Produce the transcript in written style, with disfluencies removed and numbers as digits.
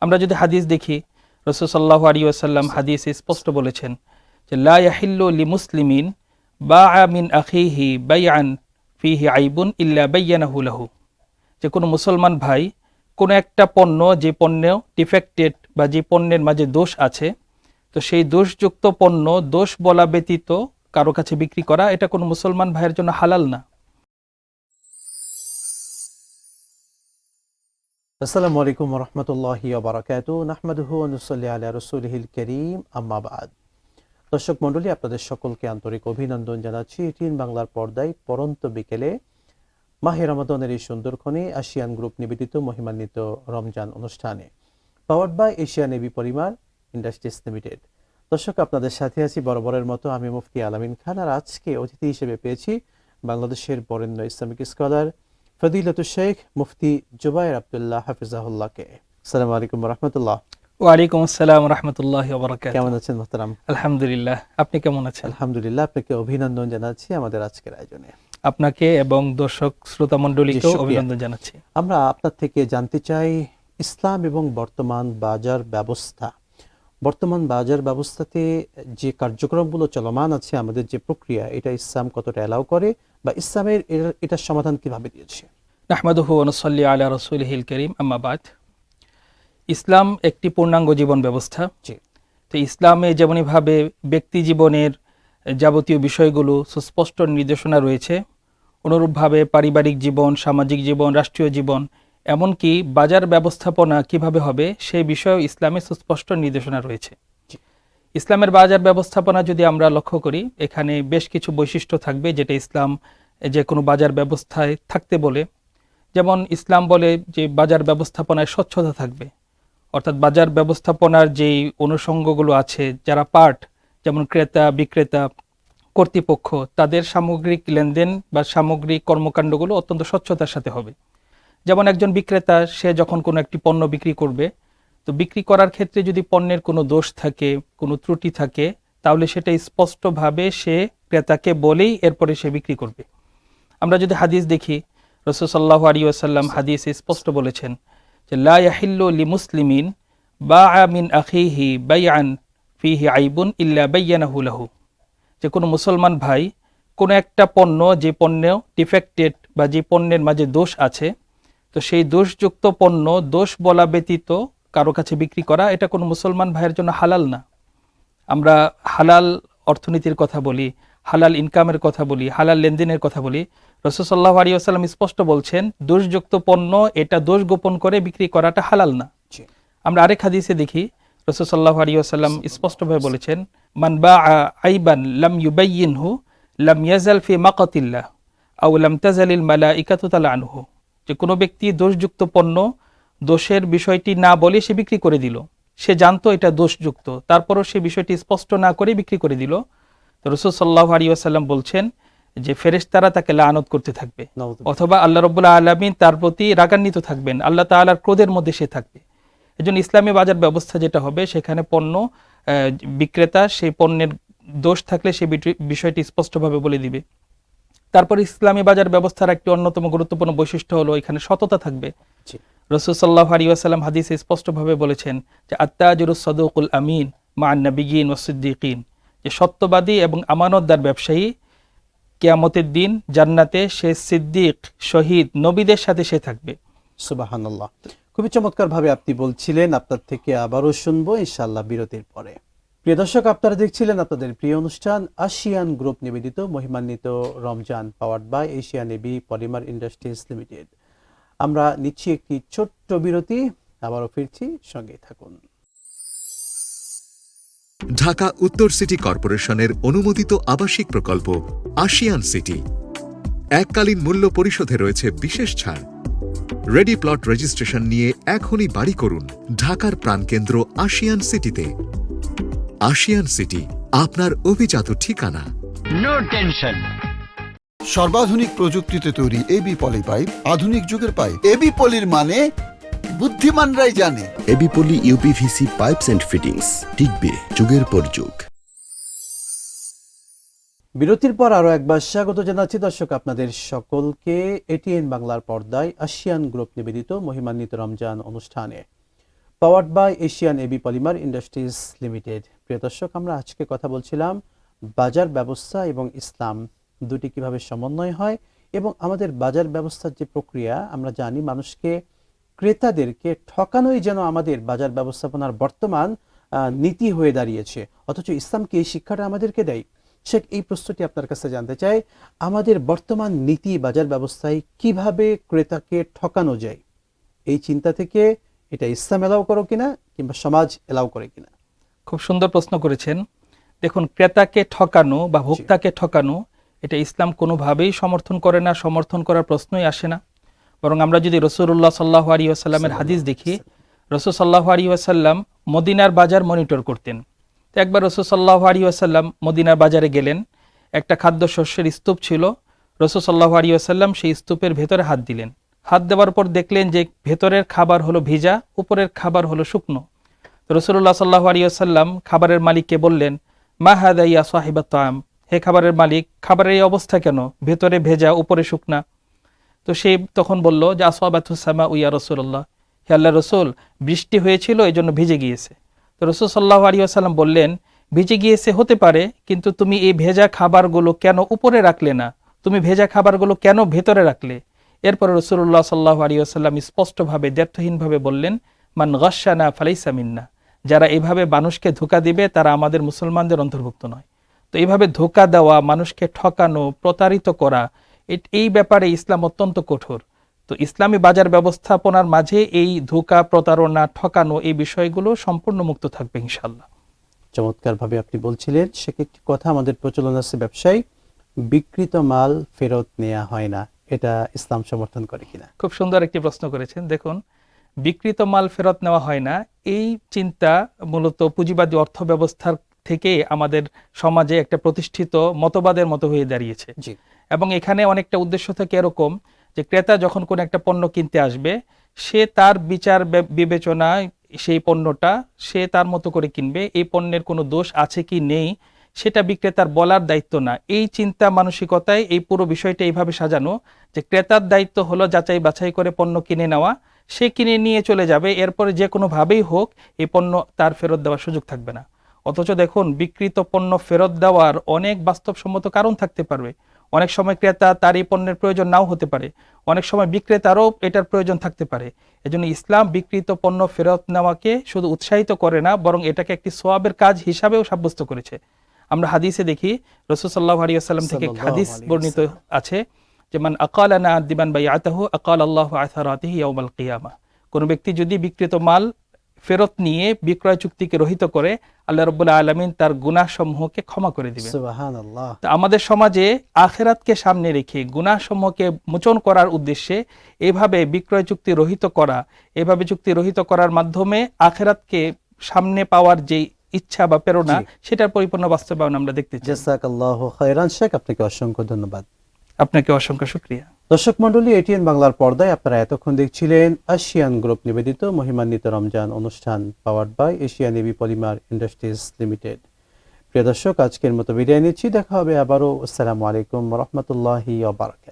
আমরা যদি হাদিস দেখি, রাসূল সাল্লাল্লাহু আলাইহি ওয়াসাল্লাম হাদিসে স্পষ্ট বলেছেন যে লা ইয়াহিল্লু লিমুসলিমিন বাআ মিন আখিহি বাইআন ফিহি আইবুন ইল্লা বায়্যানাহু লাহু, যে কোনো মুসলমান ভাই কোনো একটা পণ্য, যে পণ্য ডিফেক্টেড বা যে পণ্যের মাঝে দোষ আছে, তো সেই দোষযুক্ত পণ্য দোষ বলা ব্যতীত কারো কাছে বিক্রি করা, এটা কোনো মুসলমান ভাইয়ের জন্য হালাল না। আসসালামু আলাইকুম ওয়া রাহমাতুল্লাহি ওয়া বারাকাতুহু নাহমাদুহু ওয়া নুসাল্লি আলা রাসূলিহিল কারীম আম্মা বাদ। দর্শক মণ্ডলী, আপনাদের সকলকে আন্তরিক অভিনন্দন জানাচ্ছি এটিএন বাংলার পর্দায় পরন্ত বিকেলে মাহে রমাদানের এই সুন্দরক্ষণে আসিয়ান গ্রুপ নিবেদিত মহিমান্বিত রমজান অনুষ্ঠানে পাওয়ার্ড বাই এশিয়ান এবি পরিবার ইন্ডাস্ট্রিজ লিমিটেড। দর্শক, আপনাদের সাথে আছি বরাবরের মতো আমি মুফতি আলামিন খান। আর আজকে অতিথি হিসেবে পেয়েছি বাংলাদেশের বরেণ্য ইসলামিক স্কলার ফদিলাতুল শেখ মুফতি জুবায়ের আব্দুল্লাহ হাফিজাহুল্লাহকে। আসসালামু আলাইকুম ওয়া রাহমাতুল্লাহ। ওয়ালাইকুম আসসালাম ওয়া রাহমাতুল্লাহি ওয়া বারাকাতুহু। কেমন আছেন মুহতারাম? আলহামদুলিল্লাহ, আপনি কেমন আছেন? আলহামদুলিল্লাহ, আপনাকে অভিনন্দন জানাচ্ছি আমাদের আজকের আয়োজনে। আপনাকে এবং দর্শক শ্রোতা মণ্ডলীকেও অভিনন্দন জানাচ্ছি। আমরা আপনার থেকে জানতে চাই ইসলাম এবং বর্তমান বাজার ব্যবস্থা। বর্তমান বাজার ব্যবস্থাতে যে কার্যক্রমগুলো চলমান আছে, আমাদের যে প্রক্রিয়া, এটা ইসলাম কতটা অ্যালাউ করে বা ইসলামের এটার সমাধান কিভাবে দিয়েছে? নাহমাদুহু ওয়া নুসাল্লি আলা রাসূলিহিল কারীম আম্মা বাদ। ইসলাম একটি পূর্ণাঙ্গ জীবন ব্যবস্থা। তো ইসলামে যেমনইভাবে ব্যক্তি জীবনের যাবতীয় বিষয়গুলো সুস্পষ্ট নির্দেশনা রয়েছে, অনুরূপভাবে পারিবারিক জীবন, সামাজিক জীবন, রাষ্ট্রীয় জীবন, এমনকি বাজার ব্যবস্থাপনা কিভাবে হবে সেই বিষয়েও ইসলামে সুস্পষ্ট নির্দেশনা রয়েছে। ইসলামের বাজার ব্যবস্থাপনা যদি আমরা লক্ষ্য করি, এখানে বেশ কিছু বৈশিষ্ট্য থাকবে যেটা ইসলাম যে কোনো বাজার ব্যবস্থায় থাকতে বলে। যেমন ইসলাম বলে যে বাজার ব্যবস্থাপনায় স্বচ্ছতা থাকবে, অর্থাৎ বাজার ব্যবস্থাপনার যেই অনুষঙ্গগুলো আছে, যারা পার্ট, যেমন ক্রেতা বিক্রেতা কর্তৃপক্ষ, তাদের সামগ্রিক লেনদেন বা সামগ্রিক কর্মকাণ্ডগুলো অত্যন্ত স্বচ্ছতার সাথে হবে। যেমন একজন বিক্রেতা, সে যখন কোনো একটি পণ্য বিক্রি করবে, তো বিক্রি করার ক্ষেত্রে যদি পণ্যের কোনো দোষ থাকে, কোনো ত্রুটি থাকে, তাহলে সেটা স্পষ্টভাবে সে ক্রেতাকে বলেই এরপরে সে বিক্রি করবে। আমরা যদি হাদিস দেখি, রাসূল সাল্লাল্লাহু আলাইহি ওয়াসাল্লাম হাদিসে স্পষ্ট বলেছেন যে লা ইয়াহিল্লু লিমুসলিমিন বাআ মিন আখিহি বাইআন ফিহি আইবুন ইল্লা বায়্যানাহু লাহু, যে কোনো মুসলমান ভাই কোনো একটা পণ্য, যে পণ্য ডিফেক্টেড বা যে পণ্যের মাঝে দোষ আছে, তো সেই দোষযুক্ত পণ্য দোষ বলা ব্যতীত কারো কাছে বিক্রি করা, এটা কোনো মুসলমান ভাইয়ের জন্য হালাল না। আমরা হালাল অর্থনীতির কথা বলি, হালাল ইনকামের কথা বলি, হালাল লেনদেনের কথা বলি। রাসূল সাল্লাল্লাহু আলাইহি ওয়াসাল্লাম স্পষ্ট বলছেন দোষযুক্ত পণ্য, এটা দোষ গোপন করে বিক্রি করাটা হালাল না। আমরা আরেক হাদিসে দেখি, রাসূল সাল্লাল্লাহু আলাইহি ওয়াসাল্লাম স্পষ্টভাবে বলেছেন মান বাআ আইবান লাম ইউবাইয়িনহু লাম ইয়াজাল ফি মাকাতিল্লাহ আও লাম তাজালিল মালাইকাতু তালআনহু, যে কোনো ব্যক্তি দোষযুক্ত পণ্য দোষের বিষয়টি না বলে সে বিক্রি করে দিল, সে জানতো এটা দোষযুক্ত, তারপরও সে বিষয়টি স্পষ্ট না করে বিক্রি করে দিল, তো রাসূল সাল্লাল্লাহু আলাইহি ওয়াসাল্লাম বলছেন যে ফেরেশতারা তাকে লানত করতে থাকবে, অথবা আল্লাহ রাব্বুল আলামিন তার প্রতি রাগান্বিত থাকবেন, আল্লাহ তাআলার ক্রোধের মধ্যে সে থাকবে। এজন্য ইসলামী বাজার ব্যবস্থা যেটা হবে, সেখানে পণ্য বিক্রেতা সেই পণ্যের দোষ থাকলে সে বিষয়টি স্পষ্টভাবে বলে দিবে। তারপর ইসলামী বাজার ব্যবস্থার একটি অন্যতম গুরুত্বপূর্ণ বৈশিষ্ট্য হলো এখানে সততা থাকবে। রাসূল সাল্লাল্লাহু আলাইহি ওয়াসাল্লাম হাদিসে স্পষ্টভাবে বলেছেন যে আত-তাজিরুস সাদুকুল আমিন মা'আন নাবিয়্যিন ওয়াস সিদ্দিকিন, যে সত্যবাদী এবং আমানতদার ব্যবসায়ী কিয়ামতের দিন জান্নাতে সে সিদ্দিক, শহীদ, নবীদের সাথে সে থাকবে। সুবহানাল্লাহ। খুবই চমৎকার ভাবে আপনি বলছিলেন। আপনার থেকে আবারও শুনবো ইনশাআল্লাহ বিরতির পরে। প্রিয় দর্শক, আপনারা দেখছিলেন আপনাদের প্রিয় অনুষ্ঠান আসিয়ান গ্রুপ নিবেদিত মহিমান্বিত Ramzan powered by Asian AB polymer industries limited. আমরা নিচ্ছি একটি ছোট্ট বিরতি, আবারও ফিরছি, সঙ্গেই থাকুন। ঢাকা উত্তর সিটি কর্পোরেশনের অনুমোদিত আবাসিক প্রকল্প আশিয়ান সিটি। এককালীন মূল্য পরিশোধে রয়েছে বিশেষ ছাড়। রেডি প্লট রেজিস্ট্রেশন নিয়ে এখনই বাড়ি করুন ঢাকার প্রাণকেন্দ্র আশিয়ান সিটিতে। আশিয়ান সিটি, আপনার অভিজাত ঠিকানা। No tension. সর্বাধুনিক প্রযুক্তিতে তৈরি এবি পলি পাইপ, আধুনিক যুগের পাইপ। এবি পলির মানে বুদ্ধিমানরাই জানে। AB poly UPVC pipes and fittings, টিকবে যুগের পর যুগ। বিরতির পর আরো একবার স্বাগত জানাচ্ছি দর্শক আপনাদের সকলকে এটিএন বাংলার পর্দায় আসিয়ান গ্রুপ নিবেদিত মহিমান্বিত রমজান অনুষ্ঠানে। Powered by Asian AB polymer industries limited. প্রিয় দর্শক, আমরা আজকে কথা বলছিলাম বাজার ব্যবস্থা এবং ইসলাম দুটি কিভাবে সমন্বয় হয়, এবং আমাদের বাজার ব্যবস্থার যে প্রক্রিয়া, আমরা জানি মানুষকে, ক্রেতাদেরকে ঠকানোই যেন আমাদের বাজার ব্যবস্থাপনার বর্তমান নীতি হয়ে দাঁড়িয়েছে, অথচ ইসলাম কি এই শিক্ষাটা আমাদেরকে দেয়? শেখ, এই প্রশ্নটি আপনার কাছে জানতে চাই, আমাদের বর্তমান নীতি বাজার ব্যবস্থায় কিভাবে ক্রেতাকে ঠকানো যায়, এই চিন্তা থেকে এটা ইসলাম এলাও করো কিনা কিংবা সমাজ এলাও করে কিনা? খুব সুন্দর প্রশ্ন করেছেন। দেখুন, ক্রেতাকে ঠকানো বা ভোক্তাকে ঠকানো এটা ইসলাম কোনোভাবেই সমর্থন করে না, সমর্থন করার প্রশ্নই আসে না। বরং আমরা যদি রাসূলুল্লাহ সাল্লাল্লাহু আলাইহি ওয়াসাল্লামের হাদিস দেখি, রাসূল সাল্লাল্লাহু আলাইহি ওয়াসাল্লাম মদিনার বাজার মনিটর করতেন। তো একবার রাসূল সাল্লাল্লাহু আলাইহি ওয়াসাল্লাম মদিনার বাজারে গেলেন, একটা খাদ্যশস্যের স্তূপ ছিল। রাসূল সাল্লাল্লাহু আলাইহি ওয়াসাল্লাম সেই স্তূপের ভেতরে হাত দিলেন। হাত দেওয়ার পর দেখলেন যে ভেতরের খাবার হলো ভিজা, উপরের খাবার হলো শুকনো। তো রাসূলুল্লাহ সাল্লাল্লাহু আলাইহি ওয়াসাল্লাম খাবারের মালিককে বললেন, মা হাদা ইয়া সাহিবাত তাআম, হে খাবারের মালিক, খাবারের এই অবস্থা কেন, ভেতরে ভেজা উপরে শুকনা? তো সে তখন বলল যে আসওয়াবাতুস সামা ইয়া রাসূলুল্লাহ, হে আল্লাহর রাসূল, বৃষ্টি হয়েছিল এই জন্য ভিজে গিয়েছে। তো রাসূল সাল্লাল্লাহু আলাইহি ওয়াসাল্লাম বললেন, ভিজে গিয়েছে হতে পারে, কিন্তু তুমি এই ভেজা খাবারগুলো কেন উপরে রাখলে না, তুমি ভেজা খাবারগুলো কেন ভেতরে রাখলে? এরপর রাসূলুল্লাহ সাল্লাল্লাহু আলাইহি ওয়াসাল্লাম স্পষ্টভাবে, দ্ব্যর্থহীনভাবে বললেন, মান গাশশানা ফালাইসা মিন্না, যারা এইভাবে মানুষকে ধোঁকা দিবে তারা আমাদের মুসলমানদের অন্তর্ভুক্ত নয়। তো এইভাবে ধোঁকা দেওয়া, মানুষকে ঠকানো, প্রতারিত করা, এই ব্যাপারে ইসলাম অত্যন্ত কঠোর। তো ইসলামী বাজার ব্যবস্থাপনার মাঝে এই ধোঁকা, প্রতারণা, ঠকানো এই বিষয়গুলো সম্পূর্ণ মুক্ত থাকবে ইনশাআল্লাহ। চমৎকারভাবে আপনি বলছিলেন। সে একটি কথা আমাদের প্রচলন আছে ব্যবসায়, বিকৃত মাল ফেরত নেওয়া হয় না, এটা ইসলাম সমর্থন করে কিনা? খুব সুন্দর একটি প্রশ্ন করেছেন। দেখুন, বিকৃত মাল ফেরত নেওয়া হয় না, এই চিন্তা মূলত পুঁজিবাদী অর্থ ব্যবস্থার থেকে আমাদের সমাজে একটা প্রতিষ্ঠিত মতবাদের মতো হয়ে দাঁড়িয়েছে। জি। এবং এখানে অনেকটা উদ্দেশ্য থাকে এরকম যে ক্রেতা যখন কোনো একটা পণ্য কিনতে আসবে, সে তার বিচার বিবেচনায় সেই পণ্যটা সে তার মতো করে কিনবে। এই পণ্যের কোনো দোষ আছে কি নেই সেটা বিক্রেতার বলার দায়িত্ব না। এই চিন্তা মানসিকতায় এই পুরো বিষয়টা এইভাবে সাজানো যে ক্রেতার দায়িত্ব হলো যাচাই বাছাই করে পণ্য কিনে নেওয়া, সে কিনে নিয়ে চলে যাবে, এরপরে যে কোনোভাবেই হোক এই পণ্য তার ফেরত দেওয়ার সুযোগ থাকবে না। অথচ দেখুন, বিকৃত পণ্য ফেরত দেওয়ার অনেক বাস্তবসম্মত কারণ থাকতে পারবে। অনেক সময় ক্রেতা তার এই পণ্যের প্রয়োজন নাও হতে পারে, অনেক সময় বিক্রেতারও এটার প্রয়োজন থাকতে পারে। এজন্য ইসলাম বিকৃত পণ্য ফেরত নেওয়াকে শুধু উৎসাহিত করে না, বরং এটাকে একটি সওয়াবের কাজ হিসাবেও সাব্যস্ত করেছে। আমরা হাদিসে দেখি, রাসূল সাল্লাল্লাহু আলাইহি ওয়াসাল্লাম থেকে হাদিস বর্ণিত আছে যে মান আকালানা দিবান বাইআতাহু আকাল আল্লাহু আসারাতিহি ইয়াউমাল কিয়ামা, কোন ব্যক্তি যদি বিকৃত মাল ফেরত নিয়ে বিক্রয় চুক্তিকে রহিত করে, আল্লাহ রাব্বুল আলামিন তার গুনাহসমূহকে ক্ষমা করে দিবেন। সুবহানাল্লাহ। তো আমাদের সমাজে আখিরাতকে সামনে রেখে গুনাহসমূহকে মোচন করার উদ্দেশ্যে এভাবে বিক্রয় চুক্তি রহিত করা, এভাবে চুক্তি রহিত করার মাধ্যমে আখিরাতকে সামনে পাওয়ার যে ইচ্ছা বা প্রেরণা, সেটার পরিপূর্ণ বাস্তবায়ন আমরা দেখতে চাই। জাযাকাল্লাহু খায়রান। শেখ, আপনাকে অসংখ্য ধন্যবাদ। আপনাকে অসংখ্য শুকরিয়া। দর্শক মণ্ডলী, এটিএন বাংলার পর্দায় আপনারা এতক্ষণ দেখছিলেন এশিয়ান গ্রুপ নিবেদিত মহিমান্বিত রমজান অনুষ্ঠান, powered by Asian AB polymer industries limited. প্রিয় দর্শক, আজকের মতো বিদায় নিচ্ছি। দেখা হবে আবারও। আসসালামু আলাইকুম ওয়া রাহমাতুল্লাহি ওয়া বারাকাতুহু।